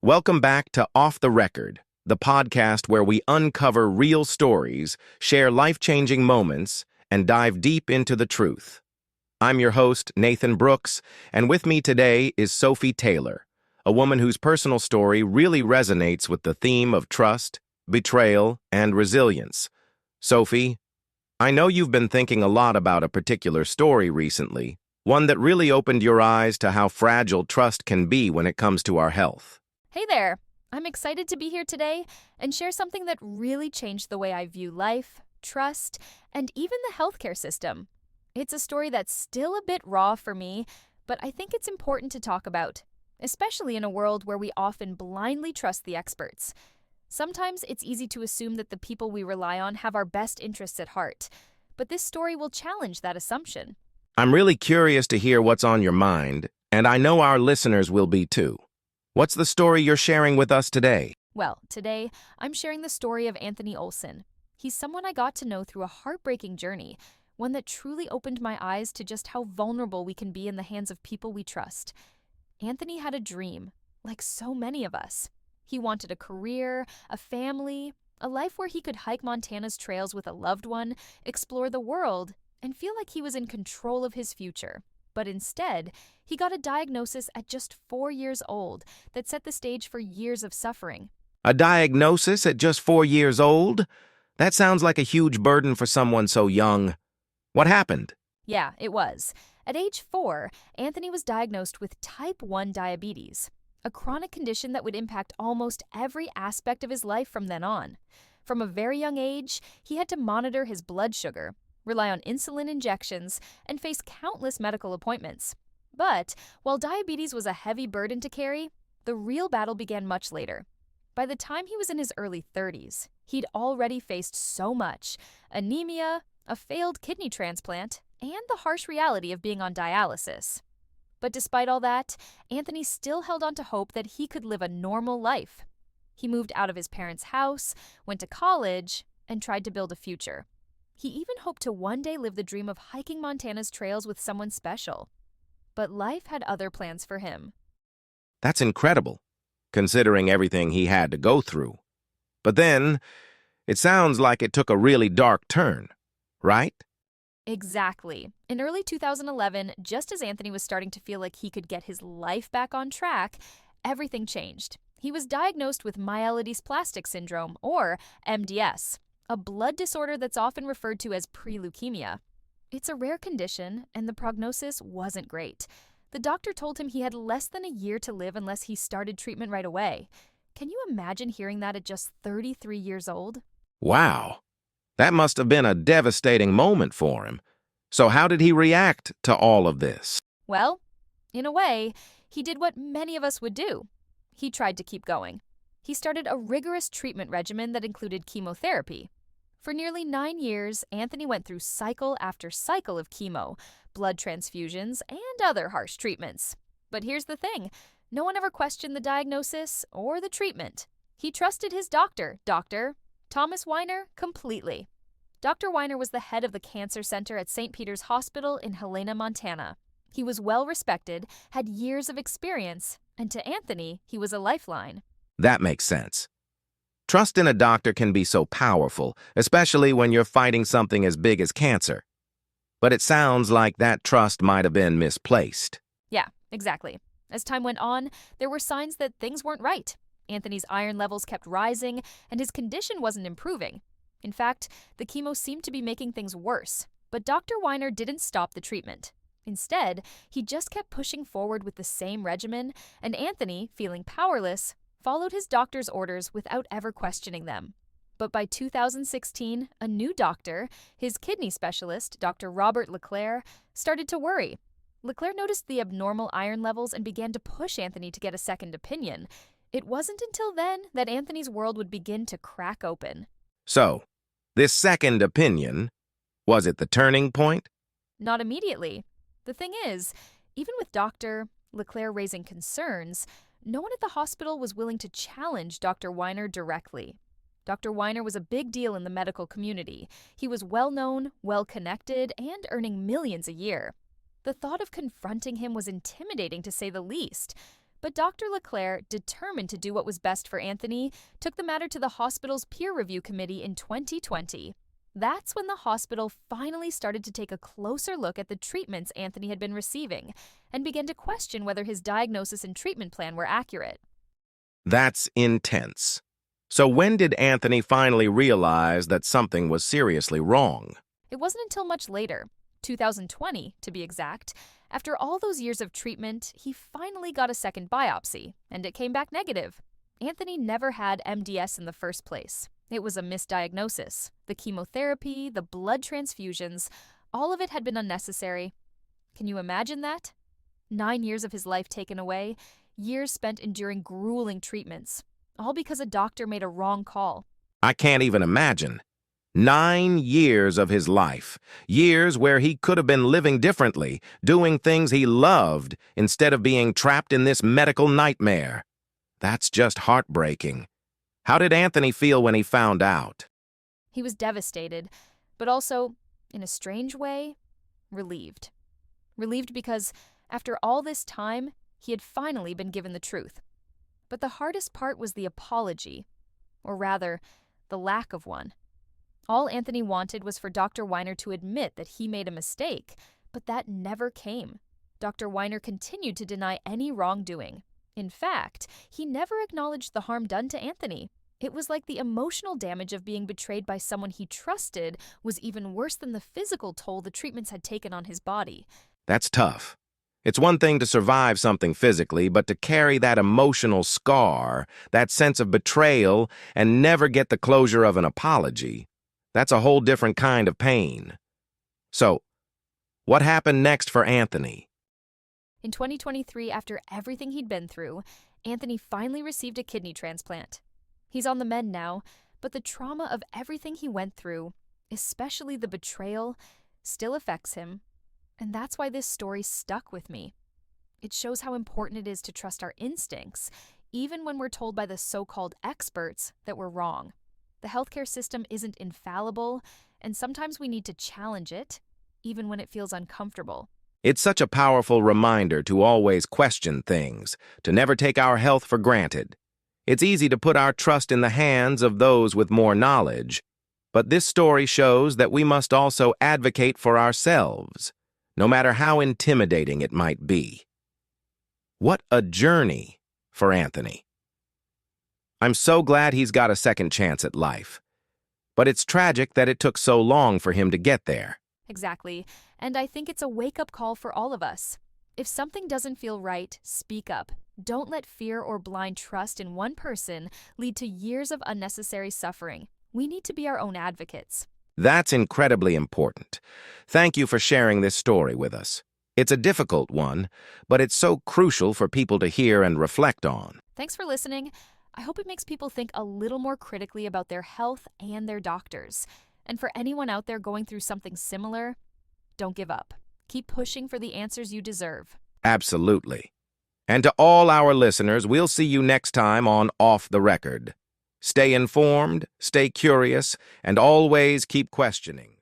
Welcome back to Off the Record, the podcast where we uncover real stories, share life-changing moments, and dive deep into the truth. I'm your host, Nathan Brooks, and with me today is Sophie Taylor, a woman whose personal story really resonates with the theme of trust, betrayal, and resilience. Sophie, I know you've been thinking a lot about a particular story recently, one that really opened your eyes to how fragile trust can be when it comes to our health. Hey there! I'm excited to be here today and share something that really changed the way I view life, trust, and even the healthcare system. It's a story that's still a bit raw for me, but I think it's important to talk about, especially in a world where we often blindly trust the experts. Sometimes it's easy to assume that the people we rely on have our best interests at heart, but this story will challenge that assumption. I'm really curious to hear what's on your mind, and I know our listeners will be too. What's the story you're sharing with us today? Well, today, I'm sharing the story of Anthony Olson. He's someone I got to know through a heartbreaking journey, one that truly opened my eyes to just how vulnerable we can be in the hands of people we trust. Anthony had a dream, like so many of us. He wanted a career, a family, a life where he could hike Montana's trails with a loved one, explore the world, and feel like he was in control of his future. But instead, he got a diagnosis at just 4 years old that set the stage for years of suffering. A diagnosis at just 4 years old? That sounds like a huge burden for someone so young. What happened? Yeah, it was. At age 4, Anthony was diagnosed with type 1 diabetes, a chronic condition that would impact almost every aspect of his life from then on. From a very young age, he had to monitor his blood sugar, rely on insulin injections, and face countless medical appointments. But while diabetes was a heavy burden to carry, the real battle began much later. By the time he was in his early 30s, he'd already faced so much: anemia, a failed kidney transplant, and the harsh reality of being on dialysis. But despite all that, Anthony still held on to hope that he could live a normal life. He moved out of his parents' house, went to college, and tried to build a future. He even hoped to one day live the dream of hiking Montana's trails with someone special. But life had other plans for him. That's incredible, considering everything he had to go through. But then, it sounds like it took a really dark turn, right? Exactly. In early 2011, just as Anthony was starting to feel like he could get his life back on track, everything changed. He was diagnosed with myelodysplastic syndrome, or MDS, a blood disorder that's often referred to as pre-leukemia. It's a rare condition, and the prognosis wasn't great. The doctor told him he had less than a year to live unless he started treatment right away. Can you imagine hearing that at just 33 years old? Wow. That must have been a devastating moment for him. So how did he react to all of this? Well, in a way, he did what many of us would do. He tried to keep going. He started a rigorous treatment regimen that included chemotherapy. For nearly 9 years, Anthony went through cycle after cycle of chemo, blood transfusions, and other harsh treatments. But here's the thing: no one ever questioned the diagnosis or the treatment. He trusted his doctor, Dr. Thomas Weiner, completely. Dr. Weiner was the head of the cancer center at St. Peter's Hospital in Helena, Montana. He was well respected, had years of experience, and to Anthony, he was a lifeline. That makes sense. Trust in a doctor can be so powerful, especially when you're fighting something as big as cancer. But it sounds like that trust might have been misplaced. Yeah, exactly. As time went on, there were signs that things weren't right. Anthony's iron levels kept rising, and his condition wasn't improving. In fact, the chemo seemed to be making things worse. But Dr. Weiner didn't stop the treatment. Instead, he just kept pushing forward with the same regimen, and Anthony, feeling powerless, followed his doctor's orders without ever questioning them. But by 2016, a new doctor, his kidney specialist, Dr. Robert Leclerc, started to worry. Leclerc noticed the abnormal iron levels and began to push Anthony to get a second opinion. It wasn't until then that Anthony's world would begin to crack open. So, this second opinion, was it the turning point? Not immediately. The thing is, even with Dr. Leclerc raising concerns, no one at the hospital was willing to challenge Dr. Weiner directly. Dr. Weiner was a big deal in the medical community. He was well-known, well-connected, and earning millions a year. The thought of confronting him was intimidating, to say the least. But Dr. LeClaire, determined to do what was best for Anthony, took the matter to the hospital's peer review committee in 2020. That's when the hospital finally started to take a closer look at the treatments Anthony had been receiving and began to question whether his diagnosis and treatment plan were accurate. That's intense. So when did Anthony finally realize that something was seriously wrong? It wasn't until much later, 2020 to be exact. After all those years of treatment, he finally got a second biopsy, and it came back negative. Anthony never had MDS in the first place. It was a misdiagnosis. The chemotherapy, the blood transfusions, all of it had been unnecessary. Can you imagine that? 9 years of his life taken away, years spent enduring grueling treatments, all because a doctor made a wrong call. I can't even imagine. 9 years of his life, years where he could have been living differently, doing things he loved, instead of being trapped in this medical nightmare. That's just heartbreaking. How did Anthony feel when he found out? He was devastated, but also, in a strange way, relieved. Relieved because, after all this time, he had finally been given the truth. But the hardest part was the apology, or rather, the lack of one. All Anthony wanted was for Dr. Weiner to admit that he made a mistake, but that never came. Dr. Weiner continued to deny any wrongdoing. In fact, he never acknowledged the harm done to Anthony. It was like the emotional damage of being betrayed by someone he trusted was even worse than the physical toll the treatments had taken on his body. That's tough. It's one thing to survive something physically, but to carry that emotional scar, that sense of betrayal, and never get the closure of an apology, that's a whole different kind of pain. So, what happened next for Anthony? In 2023, after everything he'd been through, Anthony finally received a kidney transplant. He's on the mend now, but the trauma of everything he went through, especially the betrayal, still affects him. And that's why this story stuck with me. It shows how important it is to trust our instincts, even when we're told by the so-called experts that we're wrong. The healthcare system isn't infallible, and sometimes we need to challenge it, even when it feels uncomfortable. It's such a powerful reminder to always question things, to never take our health for granted. It's easy to put our trust in the hands of those with more knowledge, but this story shows that we must also advocate for ourselves, no matter how intimidating it might be. What a journey for Anthony. I'm so glad he's got a second chance at life, but it's tragic that it took so long for him to get there. Exactly, and I think it's a wake-up call for all of us. If something doesn't feel right, speak up. Don't let fear or blind trust in one person lead to years of unnecessary suffering. We need to be our own advocates. That's incredibly important. Thank you for sharing this story with us. It's a difficult one, but it's so crucial for people to hear and reflect on. Thanks for listening. I hope it makes people think a little more critically about their health and their doctors. And for anyone out there going through something similar, don't give up. Keep pushing for the answers you deserve. Absolutely. And to all our listeners, we'll see you next time on Off the Record. Stay informed, stay curious, and always keep questioning.